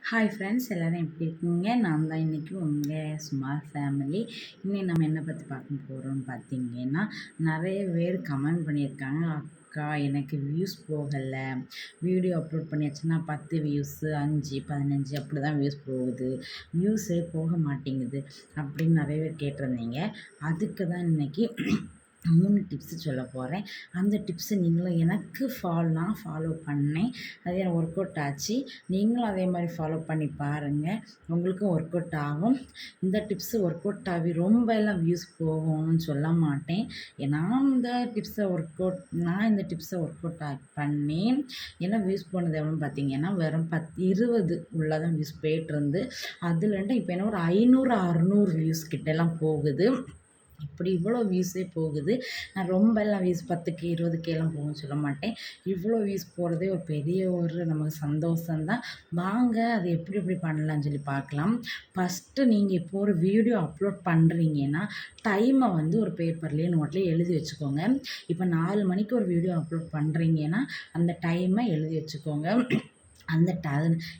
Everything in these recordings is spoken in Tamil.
ஹாய் ஃப்ரெண்ட்ஸ், எல்லோரும் எப்படி இருக்கீங்க? நான் தான் இன்றைக்கி உங்கள் ஸ்மால் ஃபேமிலி. இன்னைக்கு நம்ம என்ன பற்றி பார்க்க போகிறோம்னு பார்த்தீங்கன்னா, நிறைய பேர் கமெண்ட் பண்ணியிருக்காங்க, அக்கா எனக்கு வியூஸ் போகலை, வீடியோ அப்லோட் பண்ணியாச்சுன்னா 10 வியூஸு 5 15 அப்படி தான் வியூஸ் போகுது, வியூஸே போக மாட்டேங்குது அப்படின்னு நிறைய பேர் கேட்டிருந்தீங்க. அதுக்கு தான் இன்றைக்கி 3 டிப்ஸு சொல்ல போகிறேன். அந்த டிப்ஸு நீங்களும் எனக்கு நான் ஃபாலோ பண்ணேன். அது எனக்கு ஒர்க் அவுட் ஆச்சு. நீங்களும் அதே மாதிரி ஃபாலோ பண்ணி பாருங்கள், உங்களுக்கும் ஒர்க் அவுட் ஆகும். இந்த டிப்ஸு ஒர்க் அவுட் ஆகி ரொம்ப எல்லாம் வியூஸ் போகணும்னு சொல்ல மாட்டேன். நான் இந்த டிப்ஸை ஒர்க் அவுட் பண்ணி ஏன்னா வியூஸ் போனது எவ்வளோன்னு பார்த்தீங்கன்னா, வெறும் 20 உள்ளதான் வியூஸ் போயிட்டுருந்து. அதுலேருந்து இப்போ என்ன ஒரு 500 600 வியூஸ் கிட்டலாம் போகுது. இப்படி இவ்வளோ வியூஸே போகுது. நான் ரொம்பலாம் வியூஸ் 10K 20Kலாம் போகும்னு சொல்ல மாட்டேன். இவ்வளோ வியூஸ் போகிறதே ஒரு பெரிய நமக்கு சந்தோஷந்தான். வாங்க அது எப்படி எப்படி பண்ணலான்னு சொல்லி பார்க்கலாம். ஃபஸ்ட்டு நீங்கள் இப்போ ஒரு வீடியோ அப்லோட் பண்ணுறீங்கன்னா, டைமை வந்து ஒரு பேப்பர்லேயே நோட்லேயே எழுதி வச்சுக்கோங்க. இப்போ 4 மணிக்கு ஒரு வீடியோ அப்லோட் பண்ணுறீங்கன்னா, அந்த டைமை எழுதி வச்சுக்கோங்க. அந்த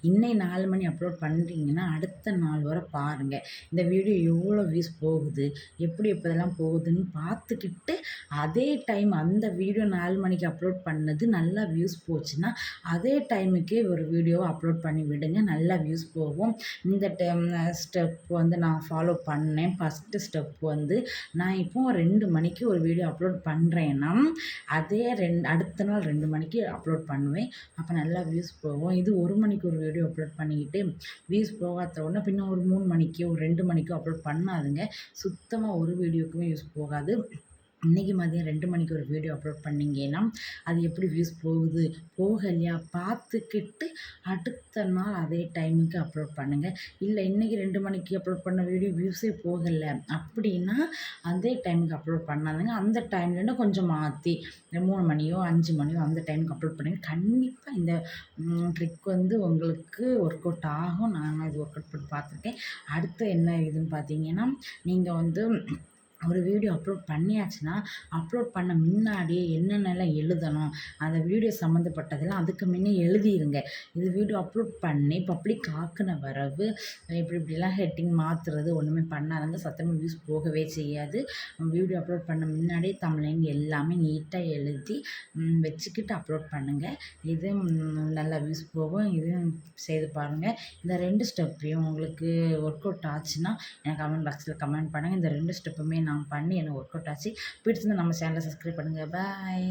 இன்னைக்கு 4 மணி அப்லோட் பண்ணுறீங்கன்னா, அடுத்த நாள் வரை பாருங்கள், இந்த வீடியோ எவ்வளோ வியூஸ் போகுது, எப்படி எப்போதெல்லாம் போகுதுன்னு பார்த்துக்கிட்டு, அதே டைம் அந்த வீடியோ 4 மணிக்கு அப்லோட் பண்ணது நல்லா வியூஸ் போச்சுன்னா, அதே டைமுக்கே ஒரு வீடியோவை அப்லோட் பண்ணி விடுங்க, நல்லா வியூஸ் போகும். இந்த ஸ்டெப் வந்து நான் ஃபாலோ பண்ணேன். ஃபஸ்ட்டு ஸ்டெப் வந்து நான் இப்போ 2 மணிக்கு ஒரு வீடியோ அப்லோட் பண்ணுறேன்னா, அதே அடுத்த நாள் 2 மணிக்கு அப்லோட் பண்ணுவேன். அப்போ நல்லா வியூஸ் போகும். இது 1 மணிக்கு ஒரு வீடியோ அப்லோட் பண்ணிக்கிட்டு வியூஸ் போகாத உடனே பின்ன ஒரு 3 மணிக்கோ ஒரு 2 மணிக்கோ அப்லோட் பண்ணாதுங்க. சுத்தமாக ஒரு வீடியோக்குமே வியூஸ் போகாது. இன்றைக்கி மதியம் 2 மணிக்கு ஒரு வீடியோ அப்லோட் பண்ணிங்கன்னா, அது எப்படி வியூஸ் போகுது போகலையா பார்த்துக்கிட்டு அடுத்த நாள் அதே டைமுக்கு அப்லோட் பண்ணுங்கள். இல்லை இன்றைக்கி 2 மணிக்கு அப்லோட் பண்ண வீடியோ வியூஸே போகலை அப்படின்னா, அதே டைமுக்கு அப்லோட் பண்ணாதுங்க. அந்த டைம்லேருந்து கொஞ்சம் மாற்றி 3 மணியோ 5 மணியோ அந்த டைமுக்கு அப்லோட் பண்ணுங்கள். கண்டிப்பாக இந்த ட்ரிக் வந்து உங்களுக்கு ஒர்க் அவுட் ஆகும். நான் இது ஒர்க் அவுட் பண்ணி பார்த்துருக்கேன். அடுத்து என்ன இதுன்னு பார்த்தீங்கன்னா, நீங்கள் வந்து ஒரு வீடியோ அப்லோட் பண்ணியாச்சுன்னா, அப்லோட் பண்ண முன்னாடியே என்னென்னலாம் எழுதணும், அந்த வீடியோ சம்மந்தப்பட்டதெல்லாம் அதுக்கு முன்னே எழுதிருங்க. இது வீடியோ அப்லோட் பண்ணி பப்ளிக் ஆக்குன பிறகு இப்படிலாம் ஹெட்டிங் மாற்றுறது ஒன்றுமே பண்ணாதுங்க. சத்தமாக வியூஸ் போகவே செய்யாது. வீடியோ அப்லோட் பண்ண முன்னாடியே தம்ப்நெயில் எல்லாமே நீட்டாக எழுதி வச்சுக்கிட்டு அப்லோட் பண்ணுங்கள். இது நல்லா வியூஸ் போகும். இதையும் செய்து பாருங்கள். இந்த 2 ஸ்டெப்பையும் உங்களுக்கு ஒர்க் அவுட் ஆச்சுன்னா எனக்கு கமெண்ட் பாக்ஸில் கமெண்ட் பண்ணுங்கள். இந்த 2 ஸ்டெப்புமே நான் பண்ணி எனக்கு ஒர்க் அவுட் ஆச்சு. பிடிச்சிருந்தா நம்ம சேனலை சப்ஸ்கிரைப் பண்ணுங்கள். பாய்.